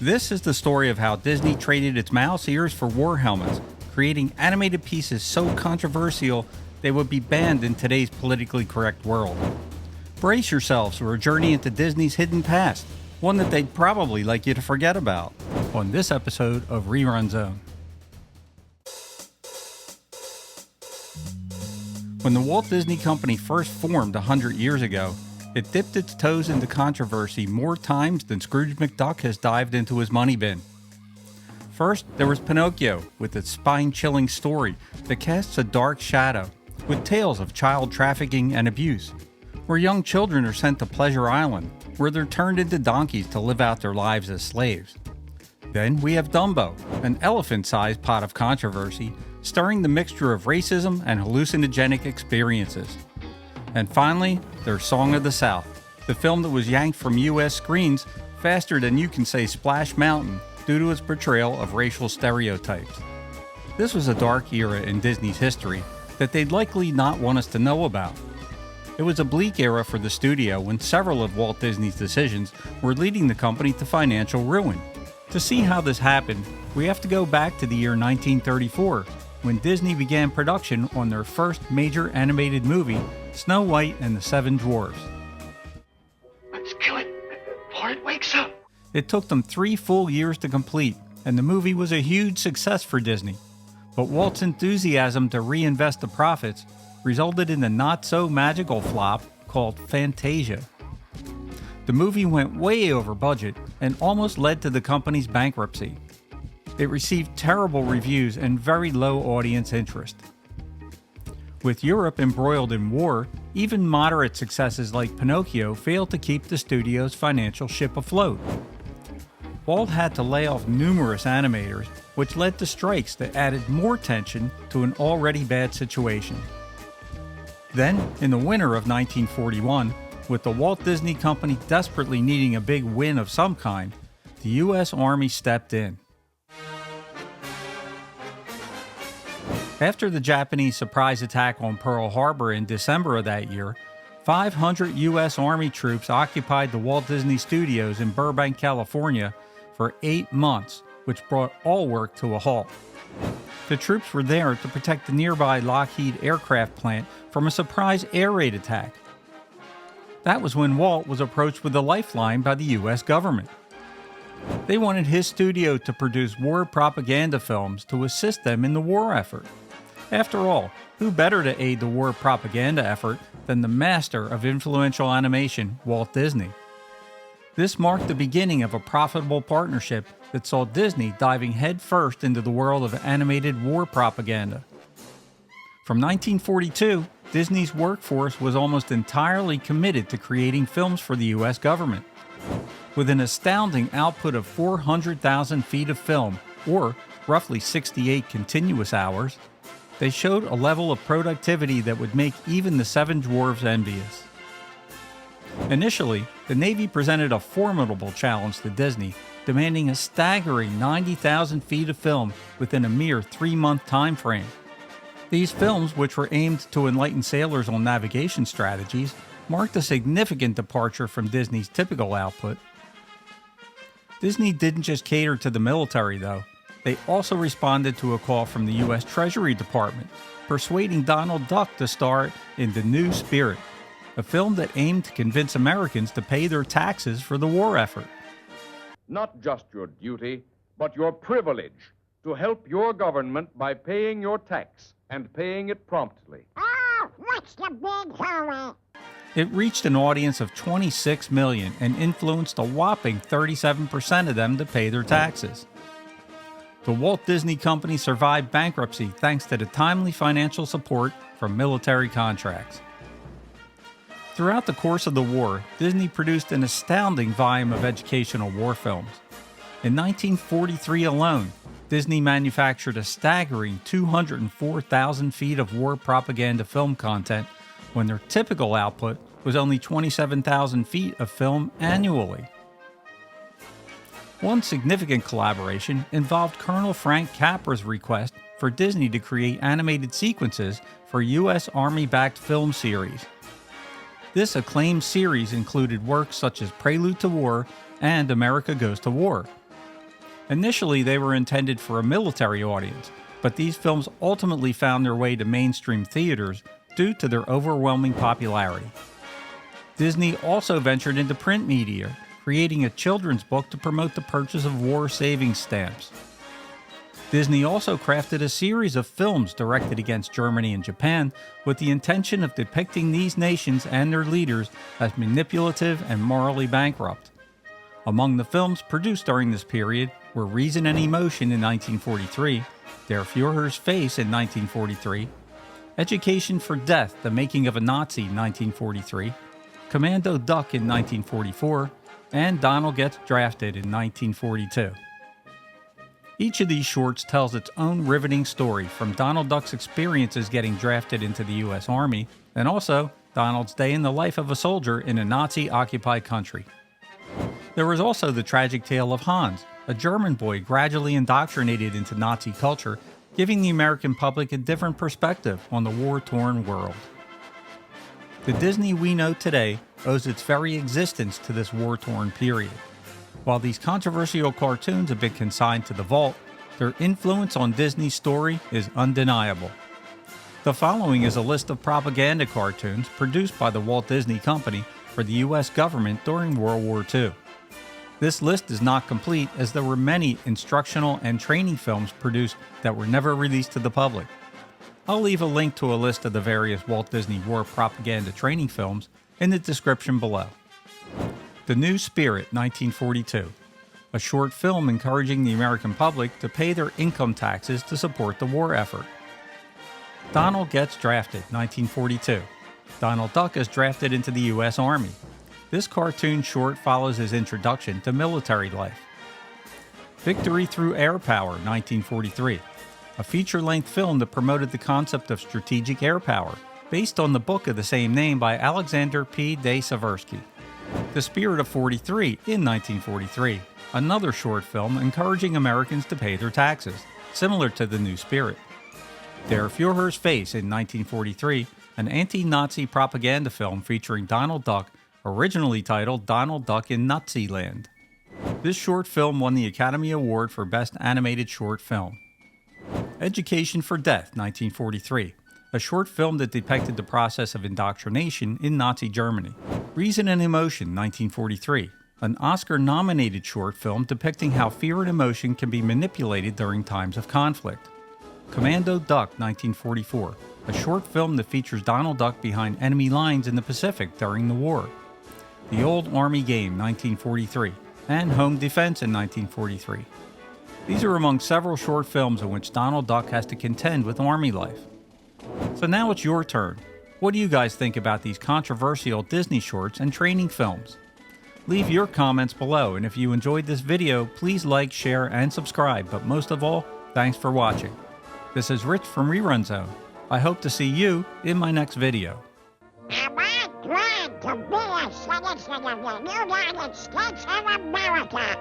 This is the story of how Disney traded its mouse ears for war helmets, creating animated pieces so controversial they would be banned in today's politically correct world. Brace yourselves for a journey into Disney's hidden past, one that they'd probably like you to forget about, on this episode of Rerun Zone. When the Walt Disney Company first formed 100 years ago, it dipped its toes into controversy more times than Scrooge McDuck has dived into his money bin. First, there was Pinocchio, with its spine-chilling story that casts a dark shadow, with tales of child trafficking and abuse, where young children are sent to Pleasure Island, where they're turned into donkeys to live out their lives as slaves. Then we have Dumbo, an elephant-sized pot of controversy, stirring the mixture of racism and hallucinogenic experiences. And finally, there's Song of the South, the film that was yanked from U.S. screens faster than you can say Splash Mountain due to its portrayal of racial stereotypes. This was a dark era in Disney's history that they'd likely not want us to know about. It was a bleak era for the studio when several of Walt Disney's decisions were leading the company to financial ruin. To see how this happened, we have to go back to the year 1934, when Disney began production on their first major animated movie, Snow White and the Seven Dwarfs. Let's kill it before it wakes up. It took them 3 full years to complete, and the movie was a huge success for Disney. But Walt's enthusiasm to reinvest the profits resulted in a not-so-magical flop called Fantasia. The movie went way over budget and almost led to the company's bankruptcy. It received terrible reviews and very low audience interest. With Europe embroiled in war, even moderate successes like Pinocchio failed to keep the studio's financial ship afloat. Walt had to lay off numerous animators, which led to strikes that added more tension to an already bad situation. Then, in the winter of 1941, with the Walt Disney Company desperately needing a big win of some kind, the U.S. Army stepped in. After the Japanese surprise attack on Pearl Harbor in December of that year, 500 U.S. Army troops occupied the Walt Disney Studios in Burbank, California for 8 months, which brought all work to a halt. The troops were there to protect the nearby Lockheed aircraft plant from a surprise air raid attack. That was when Walt was approached with a lifeline by the U.S. government. They wanted his studio to produce war propaganda films to assist them in the war effort. After all, who better to aid the war propaganda effort than the master of influential animation, Walt Disney? This marked the beginning of a profitable partnership that saw Disney diving headfirst into the world of animated war propaganda. From 1942, Disney's workforce was almost entirely committed to creating films for the U.S. government. With an astounding output of 400,000 feet of film, or roughly 68 continuous hours, they showed a level of productivity that would make even the Seven Dwarfs envious. Initially, the Navy presented a formidable challenge to Disney, demanding a staggering 90,000 feet of film within a mere 3-month time frame. These films, which were aimed to enlighten sailors on navigation strategies, marked a significant departure from Disney's typical output. Disney didn't just cater to the military, though. They also responded to a call from the U.S. Treasury Department, persuading Donald Duck to star in The New Spirit, a film that aimed to convince Americans to pay their taxes for the war effort. Not just your duty, but your privilege to help your government by paying your tax and paying it promptly. Oh, what's the big hurry? It reached an audience of 26 million and influenced a whopping 37% of them to pay their taxes. The Walt Disney Company survived bankruptcy thanks to the timely financial support from military contracts. Throughout the course of the war, Disney produced an astounding volume of educational war films. In 1943 alone, Disney manufactured a staggering 204,000 feet of war propaganda film content when their typical output was only 27,000 feet of film annually. One significant collaboration involved Colonel Frank Capra's request for Disney to create animated sequences for U.S. Army-backed film series. This acclaimed series included works such as Prelude to War and America Goes to War, Initially, they were intended for a military audience, but these films ultimately found their way to mainstream theaters due to their overwhelming popularity. Disney also ventured into print media, creating a children's book to promote the purchase of war savings stamps. Disney also crafted a series of films directed against Germany and Japan with the intention of depicting these nations and their leaders as manipulative and morally bankrupt. Among the films produced during this period were Reason and Emotion in 1943, Der Führer's Face in 1943, Education for Death, The Making of a Nazi 1943, Commando Duck in 1944, and Donald Gets Drafted in 1942. Each of these shorts tells its own riveting story, from Donald Duck's experiences getting drafted into the U.S. Army, and also Donald's day in the life of a soldier in a Nazi-occupied country. There was also the tragic tale of Hans, a German boy gradually indoctrinated into Nazi culture, giving the American public a different perspective on the war-torn world. The Disney we know today owes its very existence to this war-torn period. While these controversial cartoons have been consigned to the vault, their influence on Disney's story is undeniable. The following is a list of propaganda cartoons produced by the Walt Disney Company for the U.S. government during World War II. This list is not complete, as there were many instructional and training films produced that were never released to the public. I'll leave a link to a list of the various Walt Disney War propaganda training films in the description below. The New Spirit, 1942, a short film encouraging the American public to pay their income taxes to support the war effort. Donald Gets Drafted, 1942. Donald Duck is drafted into the U.S. Army. This cartoon short follows his introduction to military life. Victory Through Air Power, 1943, a feature-length film that promoted the concept of strategic air power, based on the book of the same name by Alexander P. de Seversky. The Spirit of 43 in 1943, another short film encouraging Americans to pay their taxes, similar to The New Spirit. Der Führer's Face in 1943, an anti-Nazi propaganda film featuring Donald Duck, originally titled Donald Duck in Naziland. This short film won the Academy Award for Best Animated Short Film. Education for Death, 1943, a short film that depicted the process of indoctrination in Nazi Germany. Reason and Emotion, 1943, an Oscar-nominated short film depicting how fear and emotion can be manipulated during times of conflict. Commando Duck, 1944, a short film that features Donald Duck behind enemy lines in the Pacific during the war. The Old Army Game, 1943, and Home Defense in 1943. These are among several short films in which Donald Duck has to contend with Army life. So now it's your turn. What do you guys think about these controversial Disney shorts and training films? Leave your comments below, and if you enjoyed this video, please like, share, and subscribe, but most of all, thanks for watching. This is Rich from Rerun Zone. I hope to see you in my next video. Am I glad to be a citizen of the United States of America?